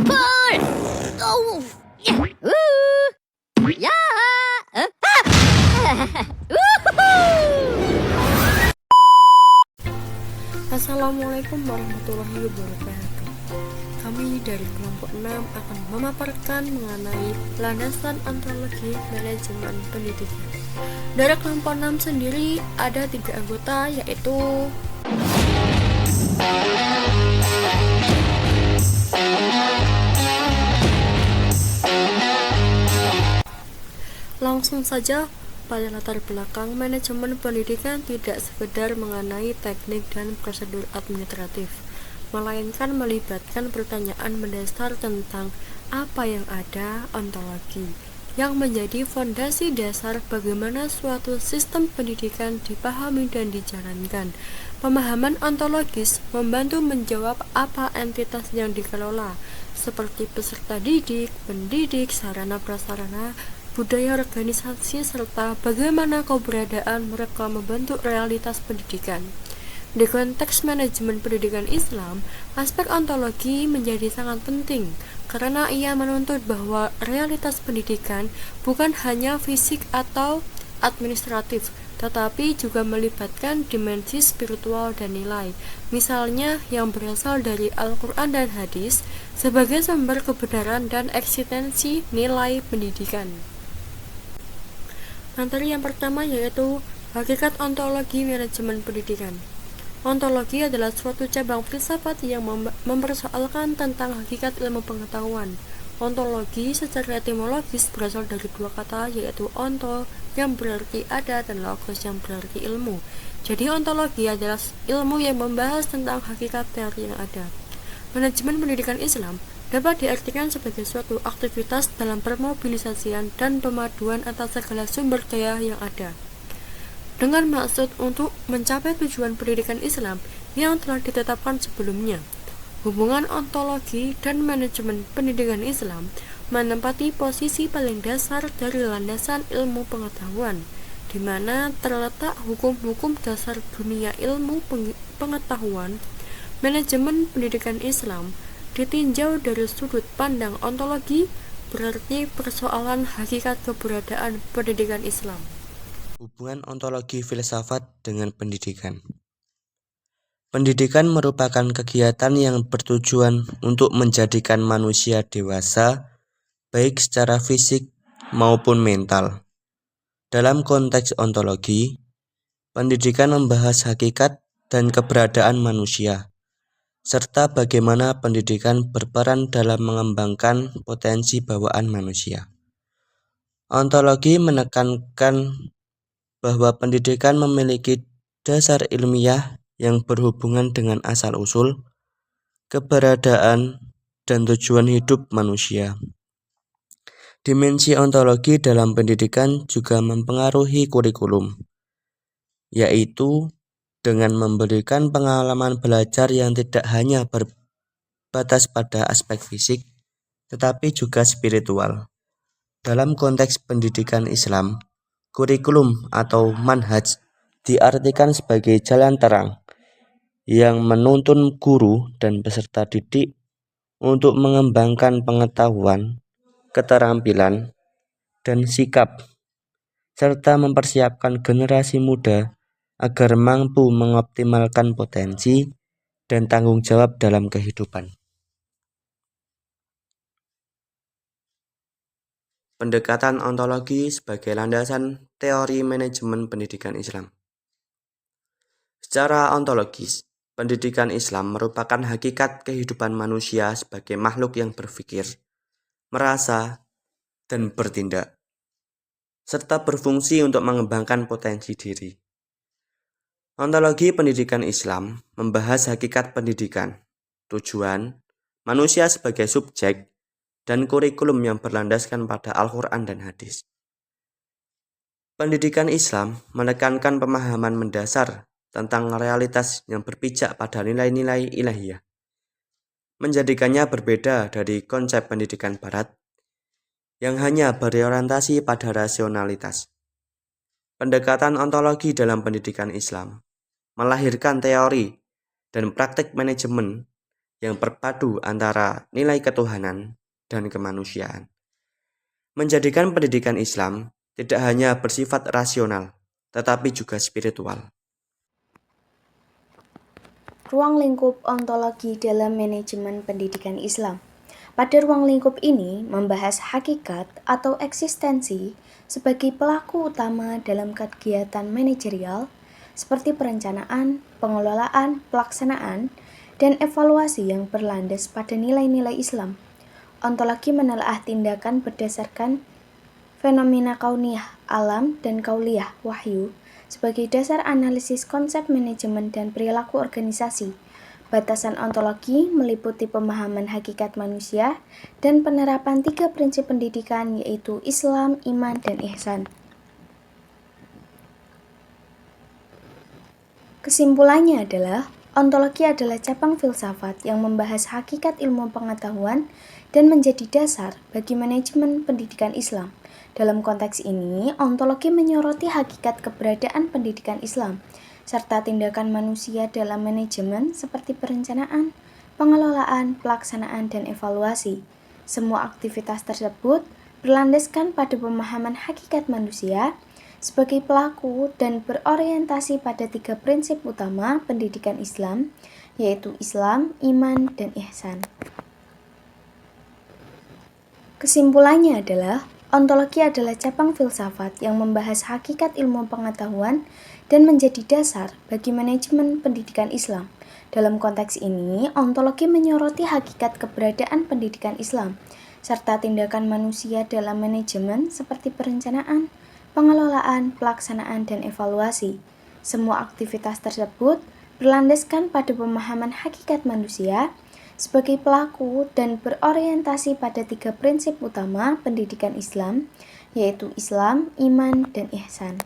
Pul! Oh! Ya! Assalamualaikum warahmatullahi wabarakatuh. Kami dari kelompok 6 akan memaparkan mengenai landasan ontologi manajemen pendidikan. Dari kelompok 6 sendiri ada 3 anggota, yaitu langsung saja. Pada latar belakang manajemen pendidikan tidak sekedar mengenai teknik dan prosedur administratif, melainkan melibatkan pertanyaan mendasar tentang apa yang ada, ontologi, yang menjadi fondasi dasar bagaimana suatu sistem pendidikan dipahami dan dijalankan. Pemahaman ontologis membantu menjawab apa entitas yang dikelola, seperti peserta didik, pendidik, sarana prasarana, budaya organisasi, serta bagaimana keberadaan mereka membentuk realitas pendidikan. Di konteks manajemen pendidikan Islam, aspek ontologi menjadi sangat penting karena ia menuntut bahwa realitas pendidikan bukan hanya fisik atau administratif, tetapi juga melibatkan dimensi spiritual dan nilai, misalnya yang berasal dari Al-Quran dan Hadis sebagai sumber kebenaran dan eksistensi nilai pendidikan. Materi yang pertama yaitu hakikat ontologi manajemen pendidikan. Ontologi adalah suatu cabang filsafat yang mempersoalkan tentang hakikat ilmu pengetahuan. Ontologi secara etimologis berasal dari dua kata, yaitu onto yang berarti ada dan logos yang berarti ilmu. Jadi ontologi adalah ilmu yang membahas tentang hakikat teori yang ada. Manajemen pendidikan Islam dapat diartikan sebagai suatu aktivitas dalam permobilisasian dan pemaduan atas segala sumber daya yang ada, dengan maksud untuk mencapai tujuan pendidikan Islam yang telah ditetapkan sebelumnya. Hubungan ontologi dan manajemen pendidikan Islam menempati posisi paling dasar dari landasan ilmu pengetahuan, di mana terletak hukum-hukum dasar dunia ilmu pengetahuan. Manajemen pendidikan Islam ditinjau dari sudut pandang ontologi, berarti persoalan hakikat keberadaan pendidikan Islam. Hubungan ontologi filsafat dengan pendidikan. Pendidikan merupakan kegiatan yang bertujuan untuk menjadikan manusia dewasa, baik secara fisik maupun mental. Dalam konteks ontologi, pendidikan membahas hakikat dan keberadaan manusia, serta bagaimana pendidikan berperan dalam mengembangkan potensi bawaan manusia. Ontologi menekankan bahwa pendidikan memiliki dasar ilmiah yang berhubungan dengan asal-usul, keberadaan, dan tujuan hidup manusia. Dimensi ontologi dalam pendidikan juga mempengaruhi kurikulum, yaitu dengan memberikan pengalaman belajar yang tidak hanya berbatas pada aspek fisik, tetapi juga spiritual. Dalam konteks pendidikan Islam, kurikulum atau manhaj diartikan sebagai jalan terang yang menuntun guru dan peserta didik untuk mengembangkan pengetahuan, keterampilan, dan sikap, serta mempersiapkan generasi muda agar mampu mengoptimalkan potensi dan tanggung jawab dalam kehidupan. Pendekatan ontologi sebagai landasan teori manajemen pendidikan Islam. Secara ontologis, pendidikan Islam merupakan hakikat kehidupan manusia sebagai makhluk yang berpikir, merasa, dan bertindak, serta berfungsi untuk mengembangkan potensi diri. Ontologi pendidikan Islam membahas hakikat pendidikan, tujuan, manusia sebagai subjek, dan kurikulum yang berlandaskan pada Al-Quran dan Hadis. Pendidikan Islam menekankan pemahaman mendasar tentang realitas yang berpijak pada nilai-nilai ilahiyah, menjadikannya berbeda dari konsep pendidikan Barat yang hanya berorientasi pada rasionalitas. Pendekatan ontologi dalam pendidikan Islam melahirkan teori dan praktik manajemen yang berpadu antara nilai ketuhanan dan kemanusiaan. Menjadikan pendidikan Islam tidak hanya bersifat rasional, tetapi juga spiritual. Ruang lingkup ontologi dalam manajemen pendidikan Islam. Pada ruang lingkup ini membahas hakikat atau eksistensi sebagai pelaku utama dalam kegiatan manajerial seperti perencanaan, pengelolaan, pelaksanaan, dan evaluasi yang berlandas pada nilai-nilai Islam. Ontologi menelaah tindakan berdasarkan fenomena kauniyah, alam, dan kauliyah, wahyu, sebagai dasar analisis konsep manajemen dan perilaku organisasi. Batasan ontologi meliputi pemahaman hakikat manusia dan penerapan 3 prinsip pendidikan yaitu Islam, iman, dan ihsan. Kesimpulannya adalah, ontologi adalah cabang filsafat yang membahas hakikat ilmu pengetahuan dan menjadi dasar bagi manajemen pendidikan Islam. Dalam konteks ini, ontologi menyoroti hakikat keberadaan pendidikan Islam, serta tindakan manusia dalam manajemen seperti perencanaan, pengelolaan, pelaksanaan, dan evaluasi. Semua aktivitas tersebut berlandaskan pada pemahaman hakikat manusia sebagai pelaku dan berorientasi pada 3 prinsip utama pendidikan Islam, yaitu Islam, iman, dan ihsan. Kesimpulannya adalah, ontologi adalah cabang filsafat yang membahas hakikat ilmu pengetahuan dan menjadi dasar bagi manajemen pendidikan Islam. Dalam konteks ini, ontologi menyoroti hakikat keberadaan pendidikan Islam, serta tindakan manusia dalam manajemen seperti perencanaan, pengelolaan, pelaksanaan, dan evaluasi. Semua aktivitas tersebut berlandaskan pada pemahaman hakikat manusia sebagai pelaku dan berorientasi pada 3 prinsip utama pendidikan Islam, yaitu Islam, iman, dan ihsan.